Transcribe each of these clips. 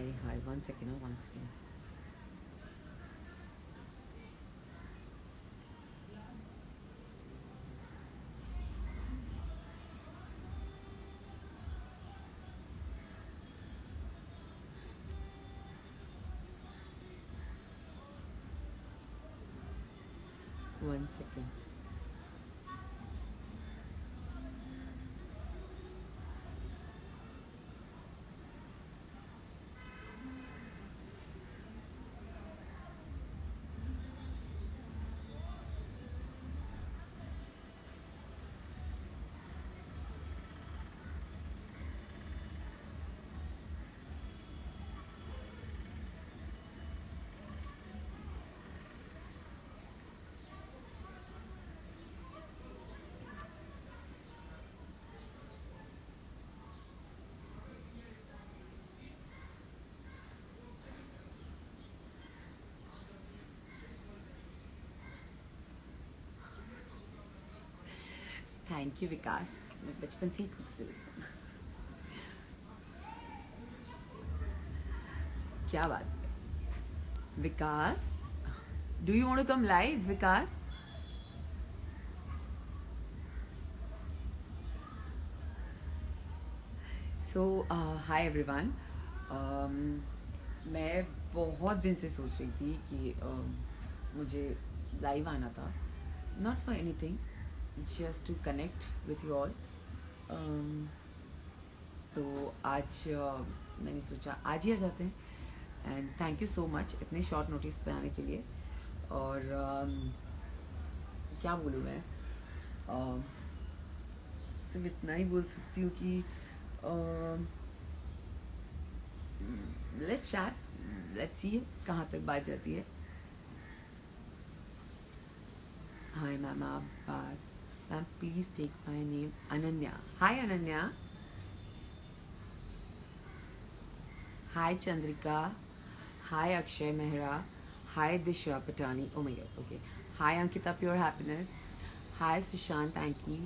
Hi. 1 second. 1 second. One second. Thank you Vikas. मैं बचपन से ही खूबसूरत हूँ. क्या बात है Vikas. Do you want to come live Vikas? So hi everyone. मैं बहुत दिन से सोच रही थी कि मुझे लाइव आना था. Not for anything, just to connect with you all. तो आज मैंने सोचा आज ही आ जाते हैं. And thank you so much इतने शॉर्ट नोटिस पे आने के लिए. और क्या बोलूँ मैं. सिर्फ इतना ही बोल सकती हूँ कि लेट्स चैट. लेट्स सी कहाँ तक बात जाती है. Hi ma'am. आप बात ma'am please take my name Ananya. Hi Ananya. Hi Chandrika. Hi Akshay Mehra. Hi Disha Patani. Oh my god. Okay. Hi Ankita pure happiness. Hi Sushant Anki.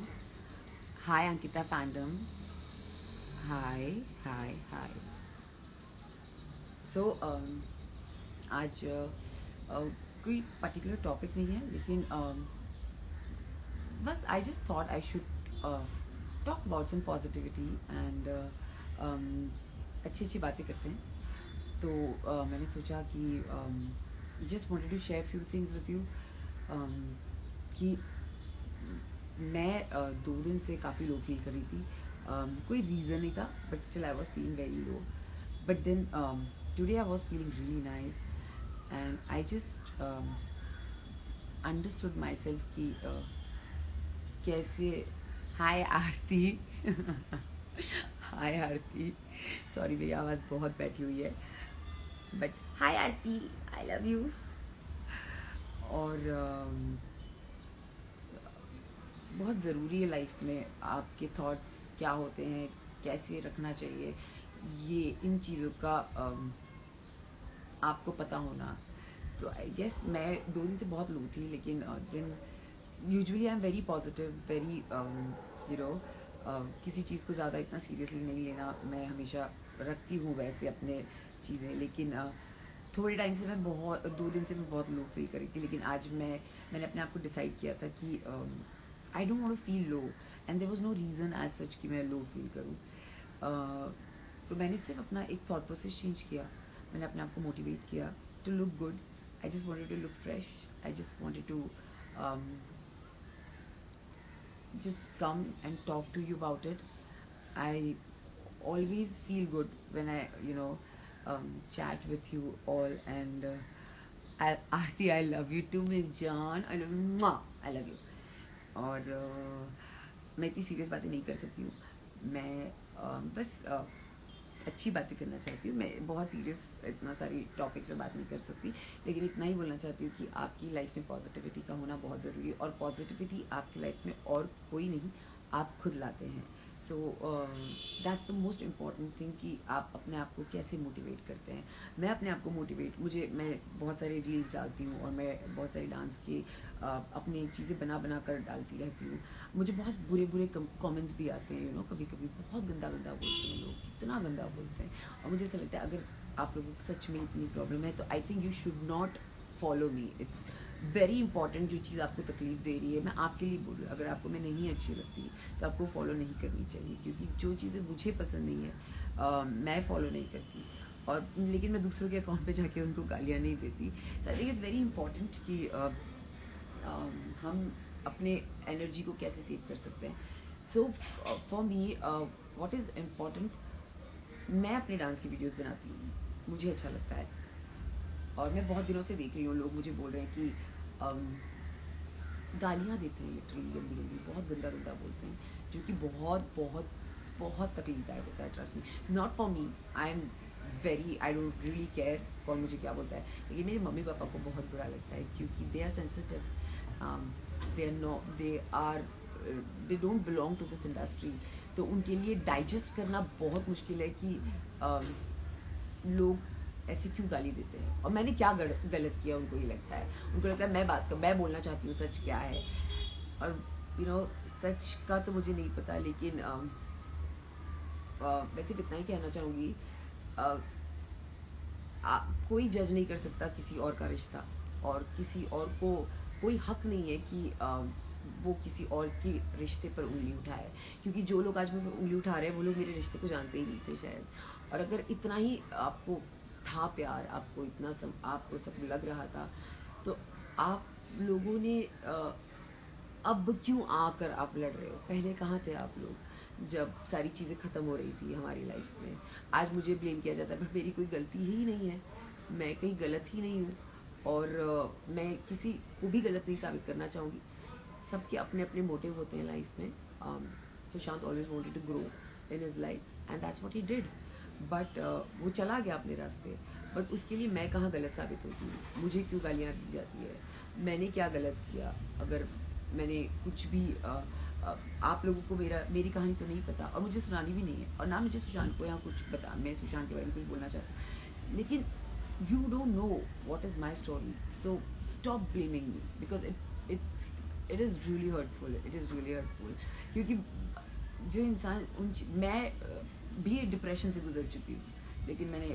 Hi Ankita fandom. Hi hi hi. So आज कोई पर्टिकुलर टॉपिक नहीं है लेकिन बस I just thought I should talk about some positivity and अच्छी अच्छी बातें करते हैं. तो मैंने सोचा कि just wanted to share few things with you. कि मैं 2 दिन से काफ़ी लो फील कर रही थी. कोई रीज़न नहीं था but still I was feeling very low. But then today I was feeling really nice and I just understood myself कि कैसे. हाय आरती. हाय आरती. सॉरी मेरी आवाज़ बहुत बैठी हुई है but hi Aarti. I love you. और बहुत ज़रूरी है लाइफ में आपके थॉट्स क्या होते हैं, कैसे रखना चाहिए, ये इन चीज़ों का आपको पता होना. तो आई गेस मैं 2 दिन से बहुत लो थी लेकिन दिन usually I am very positive very you know. किसी चीज़ को ज़्यादा इतना सीरियसली नहीं लेना. मैं हमेशा रखती हूँ वैसे अपने चीज़ें लेकिन थोड़े टाइम से मैं बहुत 2 दिन से मैं बहुत लो फील कर रही थी. लेकिन आज मैंने अपने आप को डिसाइड किया था कि I don't want to feel low and there was no reason as such कि मैं लो फील करूँ. तो मैंने सिर्फ अपना एक थॉट प्रोसेस चेंज किया. मैंने अपने आप को मोटिवेट किया to look good. I just wanted to look fresh. I just wanted to just come and talk to you about it. I always feel good when I, chat with you all. And Aarti, I love you too, मेरी जान. I love you. Mwah! I love you. और मैं इतनी serious बातें नहीं कर सकती हूँ. मैं बस अच्छी बातें करना चाहती हूँ. मैं बहुत सीरियस इतना सारी टॉपिक्स पे बात नहीं कर सकती लेकिन इतना ही बोलना चाहती हूँ कि आपकी लाइफ में पॉजिटिविटी का होना बहुत ज़रूरी है. और पॉजिटिविटी आपकी लाइफ में और कोई नहीं, आप खुद लाते हैं. So that's the most important thing कि आप अपने आप को कैसे मोटिवेट करते हैं. मैं अपने आप को मैं बहुत सारे रील्स डालती हूँ और मैं बहुत सारे डांस के अपनी चीज़ें बना बना कर डालती रहती हूँ. मुझे बहुत बुरे बुरे कमेंट्स भी आते हैं. कभी कभी बहुत गंदा गंदा बोलते हैं लोग. कितना गंदा बोलते हैं. और मुझे ऐसा लगता है अगर आप लोगों को सच में इतनी प्रॉब्लम है, तो I think you should not follow me. It's very important. जो चीज़ आपको तकलीफ दे रही है, मैं आपके लिए बोल रही हूँ, अगर आपको मैं नहीं अच्छी लगती तो आपको फॉलो नहीं करनी चाहिए, क्योंकि जो चीज़ें मुझे पसंद नहीं है मैं फॉलो नहीं करती. और लेकिन मैं दूसरों के अकाउंट पे जाके उनको गालियाँ नहीं देती. So I think it's very important कि हम अपने एनर्जी को कैसे सेव कर सकते हैं. So for me what is important, मैं अपने डांस की वीडियोस बनाती हूँ, मुझे अच्छा लगता है. और मैं बहुत दिनों से देख रही हूँ लोग मुझे बोल रहे हैं कि गालियाँ देते हैं, लिटरली गंदी गंदी, बहुत गंदा गंदा बोलते हैं, जो कि बहुत बहुत बहुत तकलीफदायक होता है. Trust me, not for me, I am very, I don't really care कौन मुझे क्या बोलता है, लेकिन मेरे मम्मी पापा को बहुत बुरा लगता है, क्योंकि they are sensitive. They are no, they don't belong to this industry. तो उनके लिए डाइजेस्ट करना बहुत मुश्किल है कि लोग ऐसे क्यों गाली देते हैं, और मैंने क्या गलत किया. उनको ये लगता है, उनको लगता है मैं बोलना चाहती हूँ सच क्या है. और सच का तो मुझे नहीं पता, लेकिन मैं सिर्फ इतना ही कहना चाहूँगी, कोई जज नहीं कर सकता किसी और का रिश्ता, और किसी और को कोई हक नहीं है कि वो किसी और के रिश्ते पर उंगली उठाए, क्योंकि जो लोग आज मुझे उंगली उठा रहे हैं वो लोग मेरे रिश्ते को जानते ही नहीं थे शायद. और अगर इतना ही आपको था प्यार, आपको इतना आपको सब लग रहा था, तो आप लोगों ने अब क्यों आकर आप लड़ रहे हो. पहले कहाँ थे आप लोग जब सारी चीज़ें ख़त्म हो रही थी हमारी लाइफ में. आज मुझे ब्लेम किया जाता है, बट मेरी कोई गलती ही नहीं है, मैं कहीं गलत ही नहीं हूँ. और मैं किसी को भी गलत नहीं साबित करना चाहूँगी. सबके अपने अपने मोटिव होते हैं लाइफ में. Sushant always wanted to grow in his life, and that's what he did. But वो चला गया अपने रास्ते. बट उसके लिए मैं कहाँ गलत साबित होती हूँ, मुझे क्यों गालियाँ दी जाती है, मैंने क्या गलत किया. अगर मैंने कुछ भी आप लोगों को मेरी कहानी तो नहीं पता, और मुझे सुनानी भी नहीं है, और ना मुझे सुशांत को यहाँ कुछ पता, मैं सुशांत के बारे में कुछ बोलना चाहती हूँ, लेकिन you don't know what is my story. So stop blaming me, because it is really hurtful, it is really hurtful. क्योंकि जो इंसान मैं भी डिप्रेशन से गुजर चुकी हूँ, लेकिन मैंने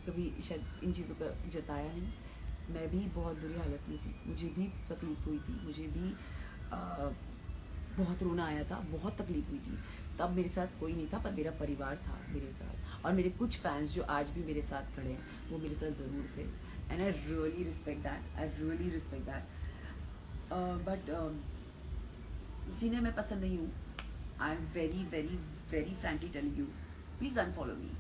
कभी शायद इन चीज़ों का जताया नहीं. मैं भी बहुत बुरी हालत में थी, मुझे भी तकलीफ़ हुई थी, मुझे भी बहुत रोना आया था, बहुत तकलीफ हुई थी. तब मेरे साथ कोई नहीं था, पर मेरा परिवार था मेरे साथ, और मेरे कुछ फैंस जो आज भी मेरे साथ खड़े हैं वो मेरे साथ ज़रूर थे. And I really respect that, I really respect that. But जिन्हें मैं पसंद नहीं हूँ, आई am very very very frankly telling you, please unfollow me,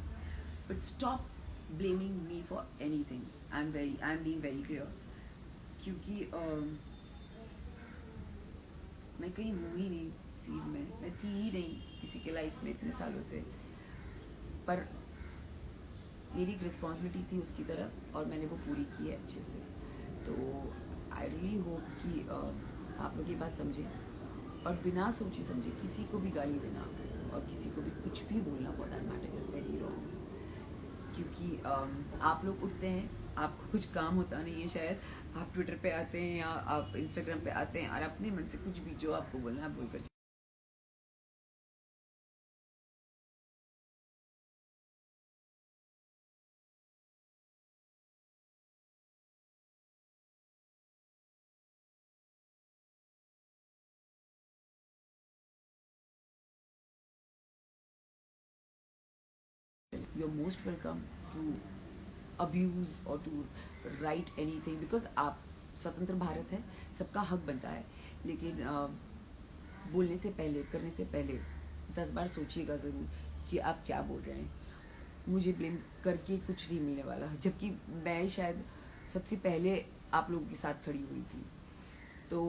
but stop blaming me for any thing. I am being very clear, क्योंकि मैं कहीं हूँ ही नहीं सीन में, मैं थी ही नहीं किसी के लाइफ में इतने सालों से. पर मेरी एक रिस्पॉन्सिबिलिटी थी उसकी तरफ, और मैंने वो पूरी की है अच्छे से. तो आई रियली होप कि आप लोग ये बात समझें, और बिना सोचे समझे किसी को भी गाली देना और किसी को भी कुछ भी बोलना for that matter is very wrong. क्योंकि आप लोग उठते हैं, आपको कुछ काम होता नहीं है शायद, आप ट्विटर पे आते हैं या आप इंस्टाग्राम पे आते हैं, और अपने मन से कुछ भी जो आपको बोलना है बोलकर you're most welcome to abuse or to write anything, because आप स्वतंत्र भारत है, सबका हक बनता है. लेकिन बोलने से पहले, करने से पहले 10 बार सोचिएगा ज़रूर कि आप क्या बोल रहे हैं. मुझे ब्लेम करके कुछ नहीं मिलने वाला, जबकि मैं शायद सबसे पहले आप लोगों के साथ खड़ी हुई थी. तो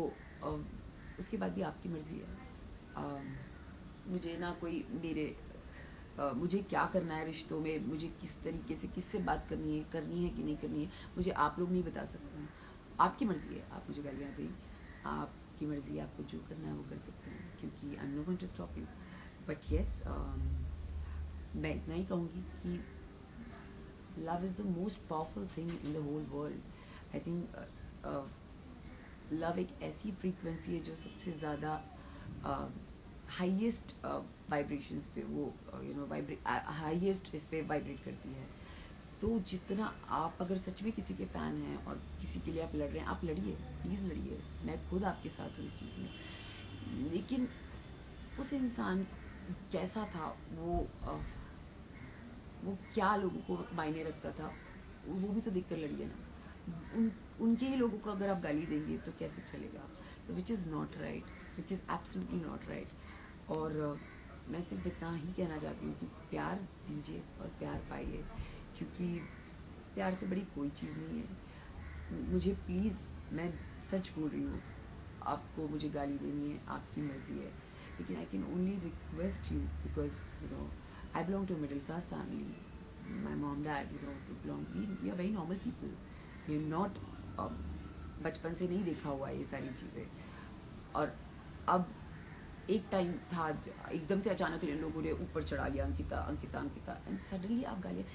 उसके बाद भी आपकी मर्ज़ी है. मुझे ना कोई मुझे क्या करना है रिश्तों में, मुझे किस तरीके से किससे बात करनी है कि नहीं करनी है, मुझे आप लोग नहीं बता सकते हैं. आपकी मर्ज़ी है, आप मुझे गालियाँ दें, आपकी मर्ज़ी है, आपको जो करना है वो कर सकते हैं, क्योंकि I am not going to stop you. But yes, मैं इतना ही कहूँगी कि love is the most powerful thing in the whole world. I think love एक ऐसी फ्रीक्वेंसी है जो सबसे ज़्यादा हाईएस्ट वाइब्रेशंस पे वो हाईएस्ट इस पे वाइब्रेट करती है. तो जितना आप अगर सच में किसी के फ़ैन हैं और किसी के लिए आप लड़ रहे हैं, आप लड़िए, प्लीज़ लड़िए, मैं खुद आपके साथ हूँ इस चीज़ में। लेकिन उस इंसान कैसा था, वो क्या लोगों को मायने रखता था, वो भी तो देख कर लड़िए ना। उनके ही लोगों को अगर आप गाली देंगे तो कैसे चलेगा? तो which is not right, which is absolutely not right. और मैं सिर्फ इतना ही कहना चाहती हूँ कि प्यार दीजिए और प्यार पाइए, क्योंकि प्यार से बड़ी कोई चीज़ नहीं है। मुझे प्लीज़, मैं सच बोल रही हूँ, आपको मुझे गाली देनी है, आपकी मर्ज़ी है, लेकिन I can only request you, because I belong to a middle class family. My mom, dad, we are very normal people. We are not, बचपन से नहीं देखा हुआ ये सारी चीज़ें। और अब एक टाइम था, एकदम से अचानक लोगों ने ऊपर चढ़ा लिया अंकिता अंकिता अंकिता, एंड सडनली आप गालियाँ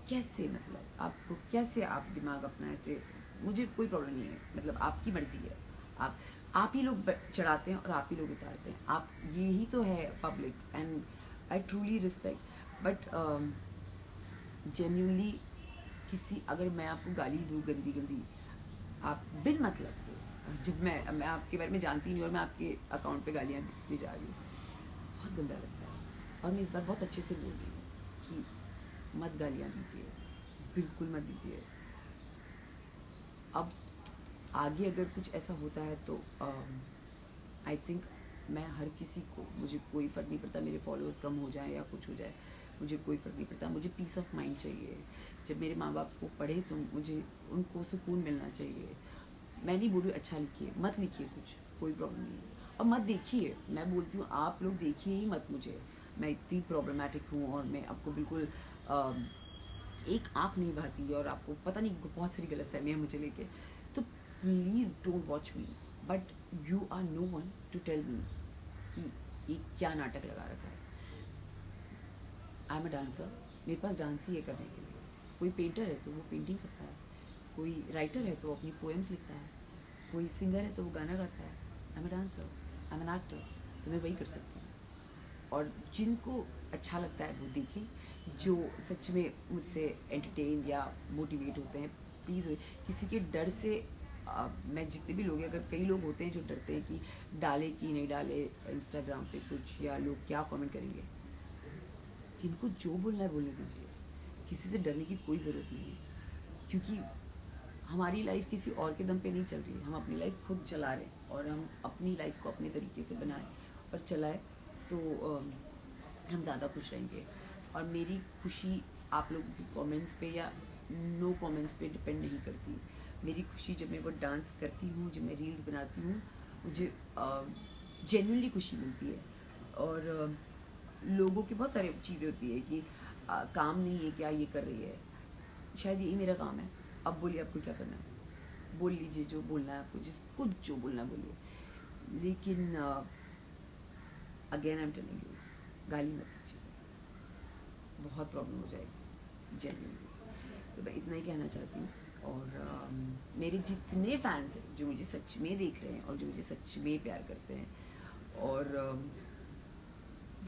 कैसे, मतलब आपको कैसे, आप दिमाग अपना ऐसे, मुझे कोई प्रॉब्लम नहीं है, मतलब आपकी मर्जी है। आप ही लोग चढ़ाते हैं और आप ही लोग उतारते हैं, आप, यही तो है public, and I truly respect. But genuinely किसी, अगर मैं आपको गाली दूँ गंदी गंदी, आप बिन मतलब के, जब मैं आपके बारे में जानती नहीं और मैं आपके अकाउंट पे गालियाँ दी जा रही हूँ, बहुत गंदा लगता है। और मैं इस बार बहुत अच्छे से बोल रही हूँ कि मत गालियाँ दीजिए, बिल्कुल मत दीजिए। अब आगे अगर कुछ ऐसा होता है तो आई थिंक मैं हर किसी को, मुझे कोई फ़र्क नहीं पड़ता मेरे फॉलोअर्स कम हो जाए या कुछ हो जाए, मुझे कोई फ़र्क नहीं पड़ता। मुझे पीस ऑफ माइंड चाहिए। जब मेरे माँ बाप को पढ़े तो मुझे उनको सुकून मिलना चाहिए। मैं नहीं बोल रही अच्छा लिखिए, मत लिखिए कुछ, कोई प्रॉब्लम नहीं है, और मत देखिए, मैं बोलती हूँ आप लोग देखिए ही मत मुझे, मैं इतनी प्रॉब्लमेटिक हूँ और मैं आपको बिल्कुल एक आँख नहीं भाती और आपको पता नहीं बहुत सारी गलतफहमियाँ मुझे लेके, तो please don't watch me, but you are no one to tell me कि ये क्या नाटक लगा रखा है। आई एम अ डांसर, मेरे पास डांस ही है करने के लिए। कोई पेंटर है तो वो पेंटिंग करता है, कोई राइटर है तो अपनी पोएम्स लिखता है, कोई सिंगर है तो वो गाना गाता है। I am a dancer, I am an actor, तो मैं वही कर सकती हूँ। और जिनको अच्छा लगता है वो देखें, जो सच में मुझसे एंटरटेन या मोटिवेट होते हैं, प्लीज़। किसी के डर से मैं जितने भी लोग हैं, अगर कई लोग होते हैं जो डरते हैं कि डाले कि नहीं डाले इंस्टाग्राम पे कुछ, या लोग क्या कमेंट करेंगे, जिनको जो बोलना है बोलने दीजिए, किसी से डरने की कोई ज़रूरत नहीं है, क्योंकि हमारी लाइफ किसी और के दम पे नहीं चल रही है, हम अपनी लाइफ खुद चला रहे हैं, और हम अपनी लाइफ को अपने तरीके से बनाएं और चलाएं तो हम ज़्यादा खुश रहेंगे। और मेरी खुशी आप लोगों की कमेंट्स पे या नो कमेंट्स पे डिपेंड नहीं करती। मेरी खुशी जब मैं वो डांस करती हूँ, जब मैं रील्स बनाती हूँ, मुझे जेन्युइनली खुशी मिलती है। और लोगों की बहुत सारी चीज़ें होती है कि काम नहीं है क्या ये कर रही है, शायद यही मेरा काम है। अब बोलिए आपको क्या करना है, बोल लीजिए जो बोलना है आपको, जिसको जो बोलना है बोलिए, लेकिन again I am telling you, गाली मत दीजिए, बहुत प्रॉब्लम हो जाएगी जेन्युइनली। तो मैं इतना ही कहना चाहती हूँ। और मेरे जितने फैंस हैं जो मुझे सच में देख रहे हैं और जो मुझे सच में प्यार करते हैं, और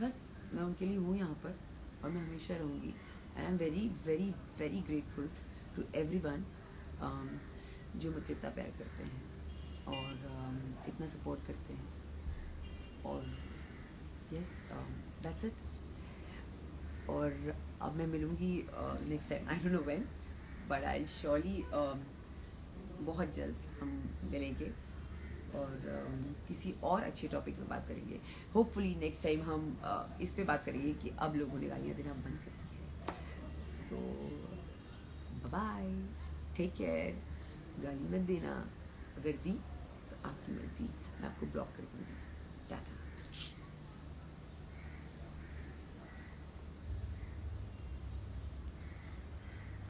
बस मैं उनके लिए हूँ यहाँ पर, और मैं हमेशा रहूँगी। And I am very very very grateful to everyone जो मुझसे इतना प्यार करते हैं और इतना सपोर्ट करते हैं। और यस, दैट्स इट। और अब मैं मिलूँगी next time, I don't know when, but I surely बहुत जल्द हम मिलेंगे और किसी और अच्छे टॉपिक पे बात करेंगे। होपफुली नेक्स्ट टाइम हम इस पे बात करेंगे कि अब लोगों ने गालियाँ देना बंद कर दिया है। तो बाय, टेक केयर, गाली मत देना, अगर दी तो आपकी मर्जी, मैं आपको ब्लॉक कर दूँगी।